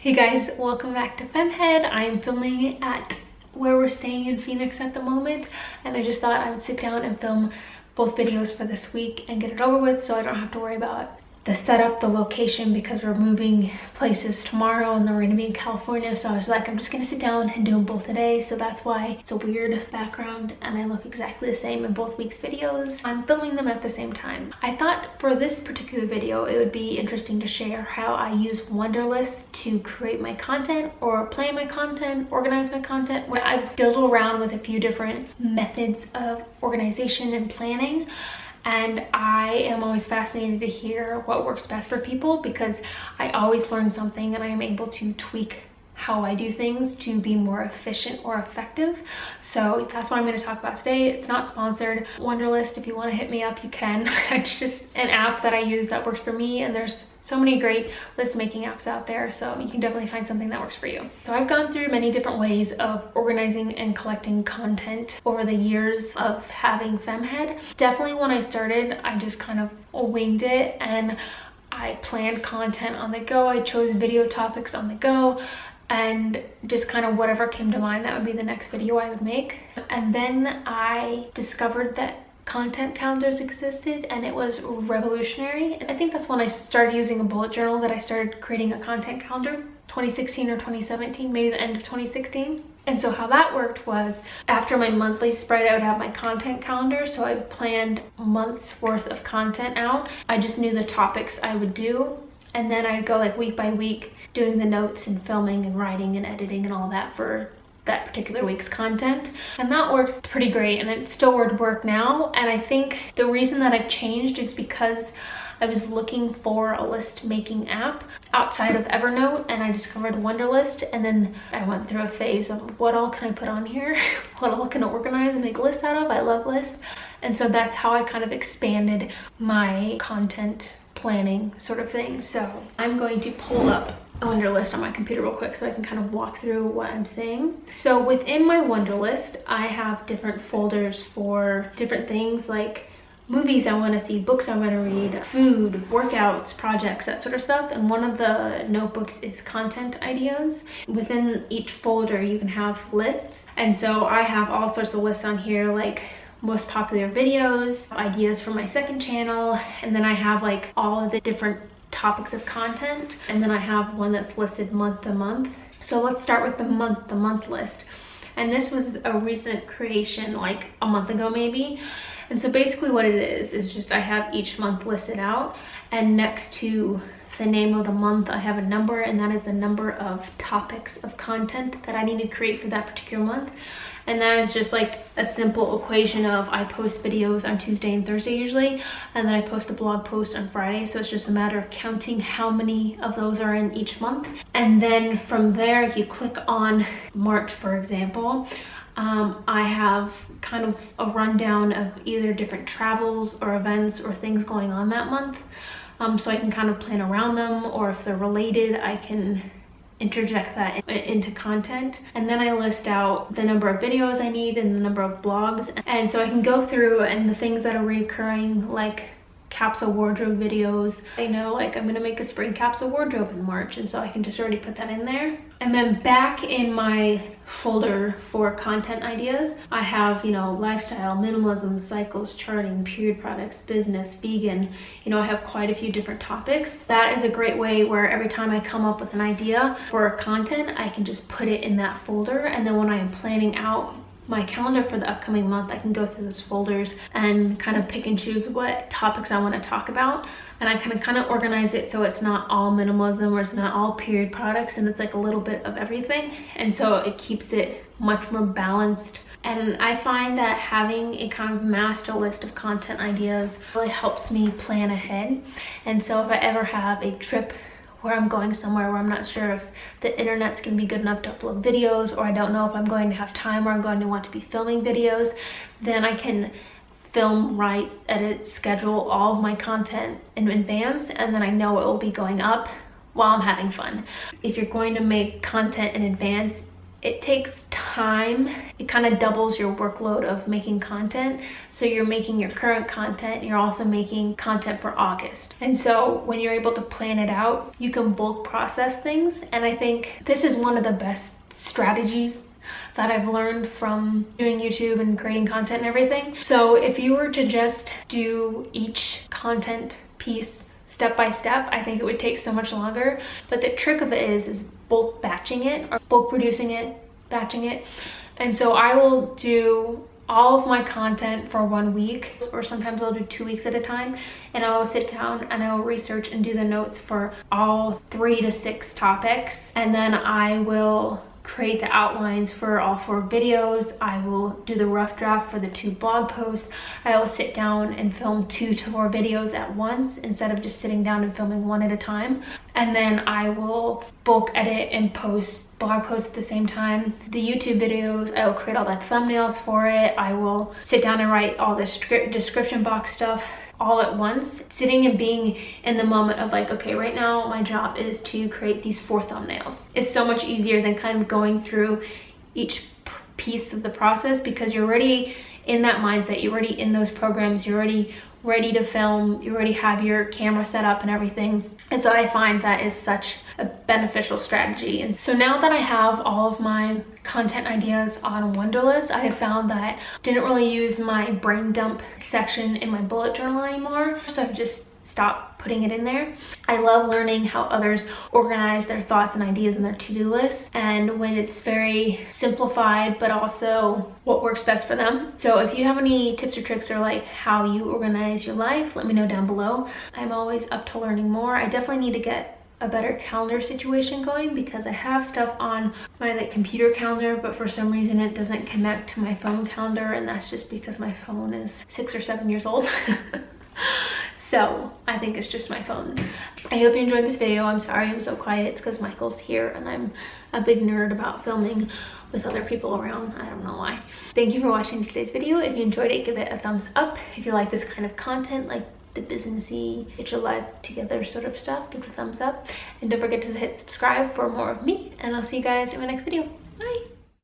Hey guys, welcome back to FemmeHead. I am filming at where we're staying in Phoenix at the moment, and I just thought I would sit down and film both videos for this week and get it over with so I don't have to worry about the setup, the location, because we're moving places tomorrow and then we're gonna be in California. So I was like, I'm just gonna sit down and do them both today. So that's why it's a weird background and I look exactly the same in both weeks' videos. I'm filming them at the same time. I thought for this particular video it would be interesting to share how I use Wunderlist to create my content or plan my content, organize my content. When I've diddled around with a few different methods of organization and planning, and I am always fascinated to hear what works best for people, because I always learn something and I am able to tweak how I do things to be more efficient or effective. So that's what I'm going to talk about today. It's not sponsored. Wunderlist, if you want to hit me up, you can. It's just an app that I use that works for me, and there's so many great list making apps out there, so you can definitely find something that works for you. So I've gone through many different ways of organizing and collecting content over the years of having FemmeHead. Definitely when I started, I just kind of winged it and I planned content on the go. I chose video topics on the go, and just kind of whatever came to mind, that would be the next video I would make. And then I discovered that content calendars existed, and it was revolutionary. I think that's when I started using a bullet journal, that I started creating a content calendar, 2016 or 2017, maybe the end of 2016. And so how that worked was, after my monthly spread, I would have my content calendar. So I planned months worth of content out. I just knew the topics I would do, and then I'd go like week by week doing the notes and filming and writing and editing and all that for that particular week's content. And that worked pretty great, and it still would work now. And I think the reason that I've changed is because I was looking for a list making app outside of Evernote, and I discovered Wunderlist, and then I went through a phase of what all can I put on here? What all can I organize and make lists out of? I love lists. And so that's how I kind of expanded my content planning sort of thing. So I'm going to pull up a Wunderlist on my computer real quick so I can kind of walk through what I'm saying. So within my Wunderlist, I have different folders for different things like movies I want to see, books I want to read, food, workouts, projects, that sort of stuff. And one of the notebooks is content ideas. Within each folder you can have lists, and so I have all sorts of lists on here, like most popular videos, ideas for my second channel, and then I have like all of the different topics of content, and then I have one that's listed month to month. So let's start with the month list. And this was a recent creation, like a month ago maybe. And so basically what it is just I have each month listed out, and next to the name of the month I have a number, and that is the number of topics of content that I need to create for that particular month. And that is just like a simple equation of, I post videos on Tuesday and Thursday usually, and then I post a blog post on Friday. So it's just a matter of counting how many of those are in each month. And then from there, if you click on March, for example, I have kind of a rundown of either different travels or events or things going on that month. So I can kind of plan around them, or if they're related, I can interject that into content. And then I list out the number of videos I need and the number of blogs. And so I can go through, and the things that are recurring, like capsule wardrobe videos. I know like I'm gonna make a spring capsule wardrobe in March, and so I can just already put that in there. And then back in my folder for content ideas, I have, you know, lifestyle, minimalism, cycles, charting, period products, business, vegan. You know, I have quite a few different topics. That is a great way where every time I come up with an idea for content, I can just put it in that folder, and then when I am planning out my calendar for the upcoming month, I can go through those folders and kind of pick and choose what topics I want to talk about. And I kind of organize it so it's not all minimalism, or it's not all period products, and it's like a little bit of everything. And so it keeps it much more balanced. And I find that having a kind of master list of content ideas really helps me plan ahead. And so if I ever have a trip where I'm going somewhere where I'm not sure if the internet's gonna be good enough to upload videos, or I don't know if I'm going to have time or I'm going to want to be filming videos, then I can film, write, edit, schedule all of my content in advance, and then I know it will be going up while I'm having fun. If you're going to make content in advance, it takes time. It kind of doubles your workload of making content. So you're making your current content, you're also making content for August. And so when you're able to plan it out, you can bulk process things. And I think this is one of the best strategies that I've learned from doing YouTube and creating content and everything. So if you were to just do each content piece step by step, I think it would take so much longer. But the trick of it is bulk batching it, or bulk producing it, batching it. And so I will do all of my content for 1 week, or sometimes I'll do 2 weeks at a time, and I will sit down and I will research and do the notes for all 3 to 6 topics, and then I will create the outlines for all 4 videos. I will do the rough draft for the 2 blog posts. I will sit down and film 2 to 4 videos at once instead of just sitting down and filming 1 at a time. And then I will bulk edit and post blog posts at the same time. The YouTube videos, I will create all the thumbnails for it. I will sit down and write all the description box stuff all at once, sitting and being in the moment of like, okay, right now my job is to create these 4 thumbnails. It's so much easier than kind of going through each piece of the process, because you're already in that mindset, you're already in those programs, you're already ready to film, you already have your camera set up and everything. And so I find that is such a beneficial strategy. And so now that I have all of my content ideas on Wunderlist, I have found that I didn't really use my brain dump section in my bullet journal anymore. So I've just stopped putting it in there. I love learning how others organize their thoughts and ideas in their to-do list, and when it's very simplified but also what works best for them. So if you have any tips or tricks or like how you organize your life, let me know down below. I'm always up to learning more. I definitely need to get a better calendar situation going, because I have stuff on my like computer calendar, but for some reason it doesn't connect to my phone calendar, and that's just because my phone is 6 or 7 years old. So I think it's just my phone. I hope you enjoyed this video. I'm sorry I'm so quiet. It's because Michael's here and I'm a big nerd about filming with other people around. I don't know why. Thank you for watching today's video. If you enjoyed it, give it a thumbs up. If you like this kind of content, like the businessy, get your life together sort of stuff, give it a thumbs up. And don't forget to hit subscribe for more of me. And I'll see you guys in my next video. Bye.